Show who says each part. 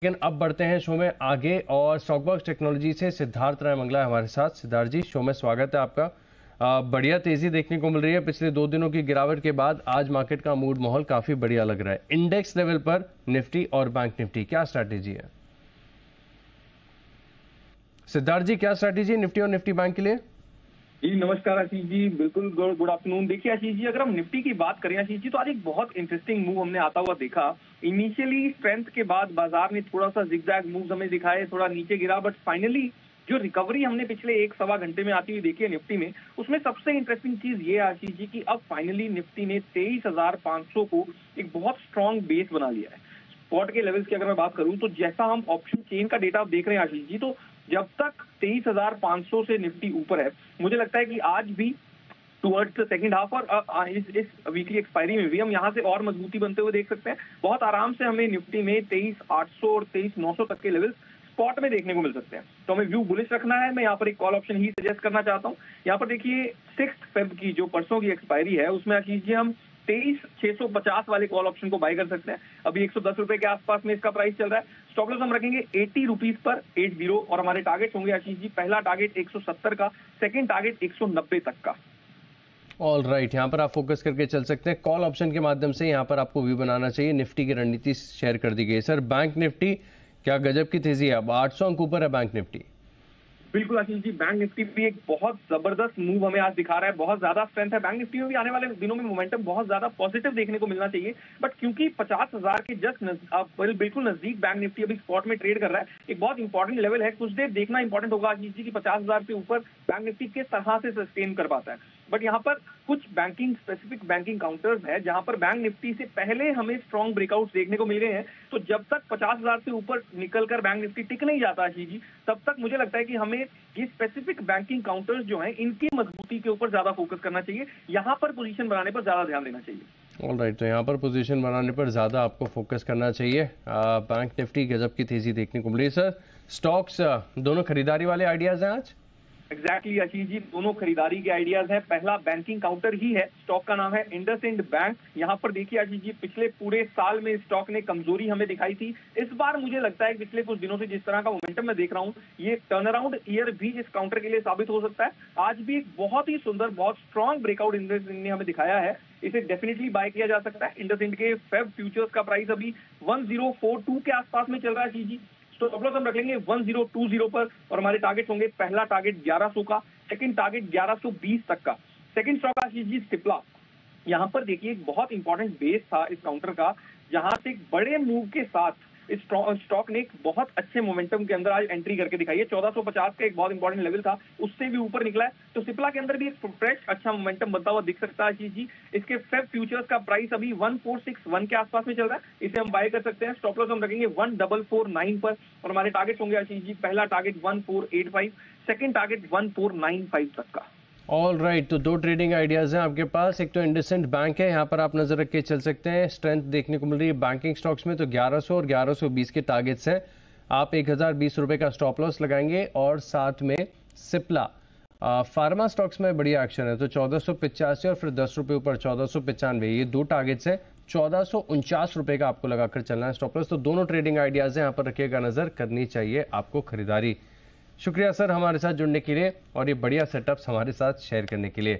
Speaker 1: लेकिन अब बढ़ते हैं शो में आगे और स्टॉकबॉक्स टेक्नोलॉजी से सिद्धार्थ राय मंगला है हमारे साथ। सिद्धार्थ जी, शो में स्वागत है आपका। बढ़िया तेजी देखने को मिल रही है। पिछले 2 दिनों की गिरावट के बाद आज मार्केट का मूड माहौल काफी बढ़िया लग रहा है। इंडेक्स लेवल पर निफ्टी और बैंक निफ्टी, क्या स्ट्रैटेजी है? सिद्धार्थ जी, क्या स्ट्रैटेजी है निफ्टी और निफ्टी बैंक के लिए?
Speaker 2: जी नमस्कार आशीष जी, बिल्कुल गुड आफ्टरनून। देखिए आशीष जी, अगर हम निफ्टी की बात करें आशीष जी, तो आज एक बहुत इंटरेस्टिंग मूव हमने आता हुआ देखा। इनिशियली स्ट्रेंथ के बाद बाजार ने थोड़ा सा जिगजैग मूव्स हमें दिखाए, थोड़ा नीचे गिरा, बट फाइनली जो रिकवरी हमने पिछले 1-1.25 घंटे में आती हुई देखी है निफ्टी में, उसमें सबसे इंटरेस्टिंग चीज ये आशीष जी कि अब फाइनली निफ्टी ने 23,500 को एक बहुत स्ट्रॉन्ग बेस बना लिया है। स्पॉट के लेवल्स की अगर मैं बात करूं तो जैसा हम ऑप्शन चेन का डेटा देख रहे हैं आशीष जी, तो जब तक 23,500 से निफ्टी ऊपर है, मुझे लगता है कि आज भी टुवर्ड्स द सेकंड हाफ और इस वीकली एक्सपायरी में भी हम यहाँ से और मजबूती बनते हुए देख सकते हैं। बहुत आराम से हमें निफ्टी में 23,800 और 23,900 तक के लेवल्स स्पॉट में देखने को मिल सकते हैं। तो हमें व्यू बुलिश रखना है। मैं यहाँ पर एक कॉल ऑप्शन ही सजेस्ट करना चाहता हूँ। यहाँ पर देखिए 6 फेब की जो परसों की एक्सपायरी है, उसमें आशीष जी हम 23,650 वाले कॉल ऑप्शन को बाय कर सकते हैं। अभी 110 रुपए के आसपास में इसका प्राइस चल रहा है। स्टॉप लॉस हम रखेंगे 80 रुपीज पर 80 और हमारे टारगेट होंगे आशीष जी, पहला टारगेट 170 का, सेकंड टारगेट 190 तक का।
Speaker 1: ऑल राइट, यहाँ पर आप फोकस करके चल सकते हैं। कॉल ऑप्शन के माध्यम से यहाँ पर आपको व्यू बनाना चाहिए। निफ्टी की रणनीति शेयर कर दी गई। सर, बैंक निफ्टी क्या गजब की तेजी है, अब 800 अंक ऊपर है बैंक निफ्टी।
Speaker 2: बिल्कुल आशीष जी, बैंक निफ्टी भी एक बहुत जबरदस्त मूव हमें आज दिखा रहा है। बहुत ज्यादा स्ट्रेंथ है बैंक निफ्टी में भी। आने वाले दिनों में मोमेंटम बहुत ज्यादा पॉजिटिव देखने को मिलना चाहिए, बट क्योंकि 50,000 के जस्ट बिल्कुल नजदीक बैंक निफ्टी अभी स्पॉट में ट्रेड कर रहा है, एक बहुत इंपॉर्टेंट लेवल है। कुछ देर देखना इंपॉर्टेंट होगा आशीष जी कि 50,000 से ऊपर बैंक निफ्टी किस तरह से सस्टेन कर पाता है। बट यहाँ पर कुछ बैंकिंग स्पेसिफिक बैंकिंग काउंटर्स है जहां पर बैंक निफ्टी से पहले हमें स्ट्रॉन्ग ब्रेकआउट्स देखने को मिल गए हैं। तो जब तक 50,000 से ऊपर निकलकर बैंक निफ्टी टिक नहीं जाता आशीष जी, तब तक मुझे लगता है कि हमें ये स्पेसिफिक बैंकिंग काउंटर्स जो हैं, इनकी मजबूती के ऊपर ज्यादा फोकस करना चाहिए। यहाँ पर पोजीशन बनाने पर ज्यादा ध्यान देना चाहिए।
Speaker 1: ऑल राइट, तो यहाँ पर पोजीशन बनाने पर ज्यादा आपको फोकस करना चाहिए। बैंक निफ्टी गजब की तेजी देखने को मिली। सर, स्टॉक्स दोनों खरीदारी वाले आइडियाज हैं आज?
Speaker 2: एग्जैक्टली आशीष जी, दोनों खरीदारी के आइडियाज हैं। पहला बैंकिंग काउंटर ही है, स्टॉक का नाम है इंडसइंड बैंक। यहाँ पर देखिए आशीष जी, पिछले पूरे साल में स्टॉक ने कमजोरी हमें दिखाई थी। इस बार मुझे लगता है पिछले कुछ दिनों से जिस तरह का मोमेंटम मैं देख रहा हूँ, ये टर्न अराउंड ईयर भी इस काउंटर के लिए साबित हो सकता है। आज भी एक बहुत ही सुंदर, बहुत स्ट्रॉन्ग ब्रेकआउट इंडसइंड ने हमें दिखाया है। इसे डेफिनेटली बाय किया जा सकता है। इंडसइंड के फेब फ्यूचर्स का प्राइस अभी 1042 के आसपास में चल रहा है आशीष जी। तो स्टॉप लॉस हम रख लेंगे 1020 पर और हमारे टारगेट होंगे पहला टारगेट 1100 का, सेकंड टारगेट 1120 तक का। Second stock Ashish ji Cipla. यहाँ पर देखिए एक बहुत इंपॉर्टेंट बेस था इस काउंटर का, जहां से एक बड़े मूव के साथ इस स्टॉक ने एक बहुत अच्छे मोमेंटम के अंदर आज एंट्री करके दिखाई है। 1450 का एक बहुत इंपॉर्टेंट लेवल था, उससे भी ऊपर निकला है। तो सिप्ला के अंदर भी एक फ्रेश अच्छा मोमेंटम बनता हुआ दिख सकता है आशीष जी। इसके फेब फ्यूचर्स का प्राइस अभी 1461 के आसपास में चल रहा है। इसे हम बाय कर सकते हैं। स्टॉप लॉस हम रखेंगे 1449 पर और हमारे टारगेट होंगे आशीष जी, पहला टारगेट 1485, सेकंड टारगेट 1495 तक का।
Speaker 1: ऑल राइट, तो दो ट्रेडिंग आइडियाज हैं आपके पास। एक तो इंडसइंड बैंक है, यहाँ पर आप नजर रख के चल सकते हैं। स्ट्रेंथ देखने को मिल रही है बैंकिंग स्टॉक्स में, तो 1100 और 1120 के टारगेट्स हैं। आप 1020 रुपए का स्टॉप लॉस लगाएंगे और साथ में सिप्ला फार्मा स्टॉक्स में बढ़िया एक्शन है, तो 1485 और फिर 10 रुपए ऊपर 1495, ये दो टारगेट्स हैं। 1449 रुपए का आपको लगाकर चलना है स्टॉप लॉस। तो दोनों ट्रेडिंग आइडियाज हैं, यहाँ पर रखिएगा नजर, करनी चाहिए आपको खरीदारी। शुक्रिया सर हमारे साथ जुड़ने के लिए और ये बढ़िया सेटअप्स हमारे साथ शेयर करने के लिए।